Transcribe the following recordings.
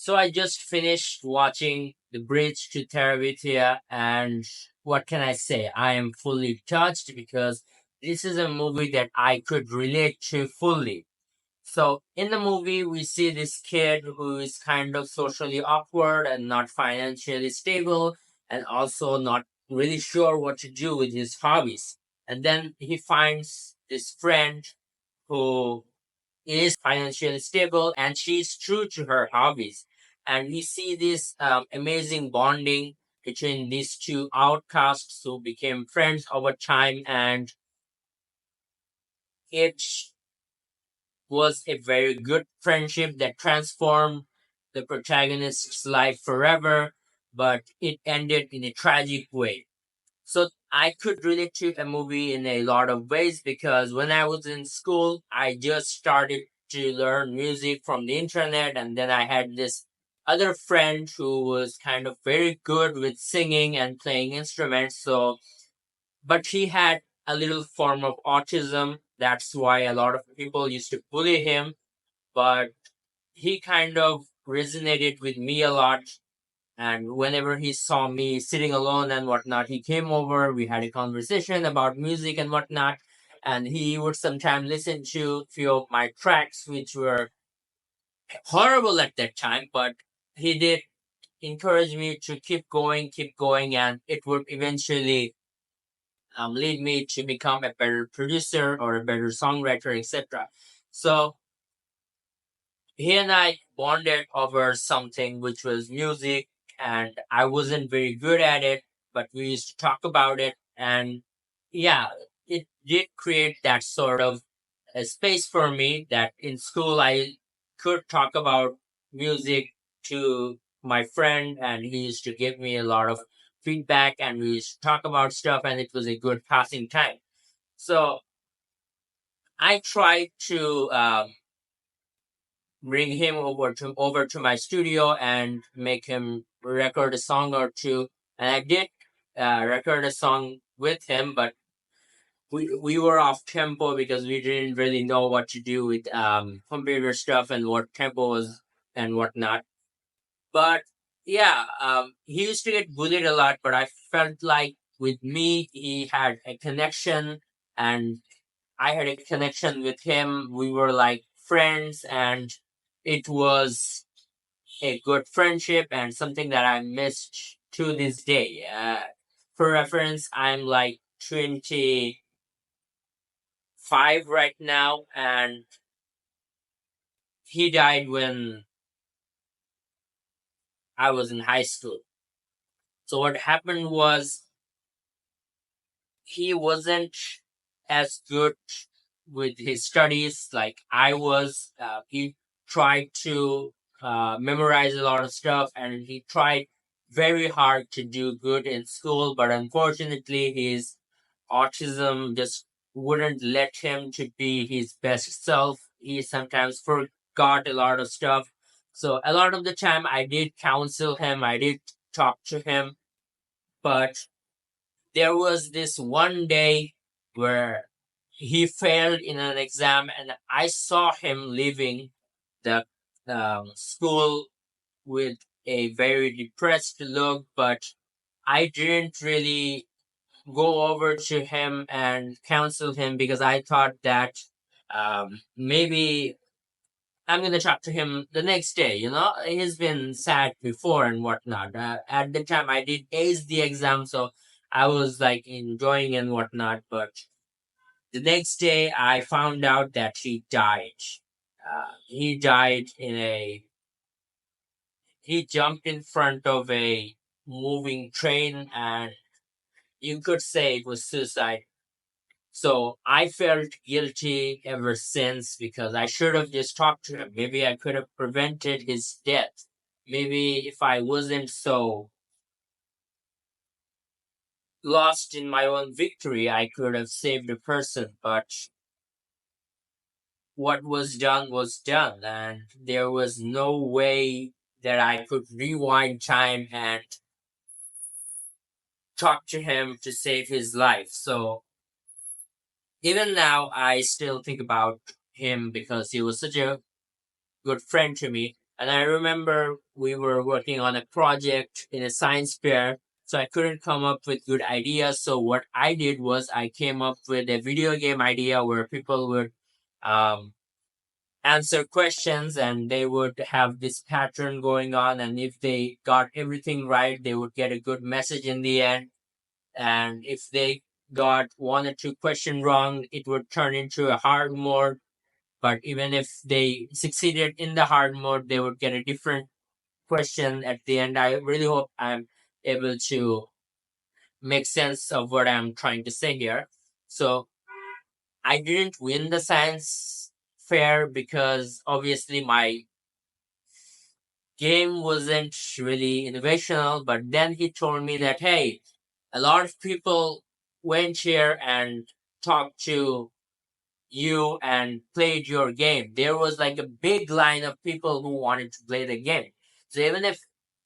So I just finished watching The Bridge to Terabithia, and what can I say? I am fully touched because this is a movie that I could relate to fully. So in the movie, we see this kid who is kind of socially awkward and not financially stable, and also not really sure what to do with his hobbies. And then he finds this friend who is financially stable and she's true to her hobbies. And we see this amazing bonding between these two outcasts who became friends over time. And it was a very good friendship that transformed the protagonist's life forever, but it ended in a tragic way. So I could relate to a movie in a lot of ways because when I was in school, I just started to learn music from the internet, and then I had this other friend who was kind of very good with singing and playing instruments. So, but he had a little form of autism. That's why a lot of people used to bully him. But he kind of resonated with me a lot, and whenever he saw me sitting alone and whatnot, he came over. We had a conversation about music and whatnot. And he would sometimes listen to a few of my tracks, which were horrible at that time, but he did encourage me to keep going, and it would eventually lead me to become a better producer or a better songwriter, etc. So he and I bonded over something which was music, and I wasn't very good at it, but we used to talk about it, and yeah, it did create that sort of a space for me that in school I could talk about music to my friend, and he used to give me a lot of feedback, and we used to talk about stuff, and it was a good passing time. So I tried to bring him over to my studio and make him record a song or two. And I did record a song with him, but we were off tempo because we didn't really know what to do with computer stuff and what tempo was and whatnot. But yeah, he used to get bullied a lot, but I felt like with me he had a connection, and I had a connection with him. We were like friends, and it was a good friendship and something that I missed to this day. For reference, I'm like 25 right now, and he died when I was in high school. So what happened was he wasn't as good with his studies like I was. He tried to memorize a lot of stuff, and he tried very hard to do good in school, but unfortunately, his autism just wouldn't let him to be his best self. He sometimes forgot a lot of stuff. So a lot of the time, I did counsel him, I did talk to him, but there was this one day where he failed in an exam, and I saw him leaving the school with a very depressed look, but I didn't really go over to him and counsel him because I thought that maybe I'm gonna talk to him the next day. He's been sad before and whatnot. At the time, I did ace the exam, so I was like enjoying and whatnot. But the next day, I found out that he died. He died he jumped in front of a moving train, and you could say it was suicide. So I felt guilty ever since because I should have just talked to him. Maybe I could have prevented his death. Maybe if I wasn't so lost in my own victory, I could have saved a person. But what was done was done, and there was no way that I could rewind time and talk to him to save his life. So even now, I still think about him because he was such a good friend to me. And I remember we were working on a project in a science fair, so I couldn't come up with good ideas. So what I did was I came up with a video game idea where people would um, answer questions and they would have this pattern going on. And if they got everything right, they would get a good message in the end. And if they got one or two questions wrong, it would turn into a hard mode. But even if they succeeded in the hard mode, they would get a different question at the end. I really hope I'm able to make sense of what I'm trying to say here. So I didn't win the science fair because obviously my game wasn't really innovational. But then he told me that, hey, a lot of people went here and talked to you and played your game. There was like a big line of people who wanted to play the game. So even if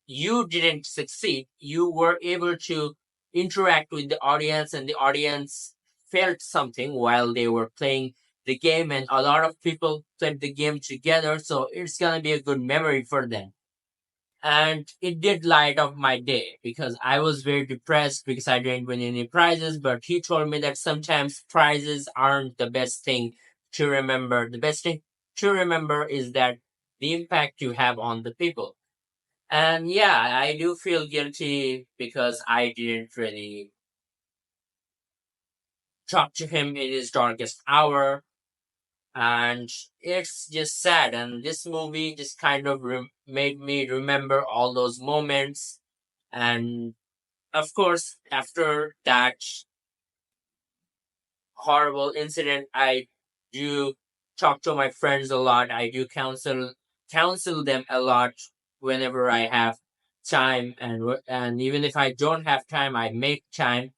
you didn't succeed, you were able to interact with the audience, and the audience felt something while they were playing the game. And a lot of people played the game together. So it's going to be a good memory for them. And it did light up my day because I was very depressed because I didn't win any prizes. But he told me that sometimes prizes aren't the best thing to remember. The best thing to remember is that the impact you have on the people. And yeah, I do feel guilty because I didn't really talk to him in his darkest hour. And it's just sad. And this movie just kind of made me remember all those moments. And of course, after that horrible incident, I do talk to my friends a lot. I do counsel them a lot whenever I have time, and even if I don't have time, I make time.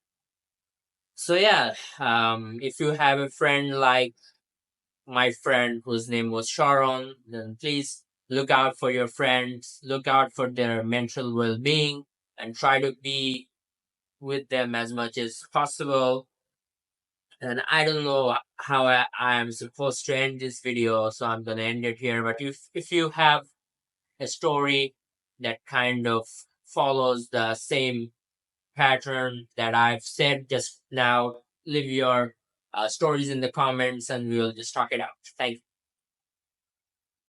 So yeah, if you have a friend like my friend whose name was Sharon, then please look out for your friends, look out for their mental well-being, and try to be with them as much as possible. And I don't know how I am supposed to end this video, so I'm gonna end it here. But if you have a story that kind of follows the same pattern that I've said just now, leave your stories in the comments, and we'll just talk it out. Thank you.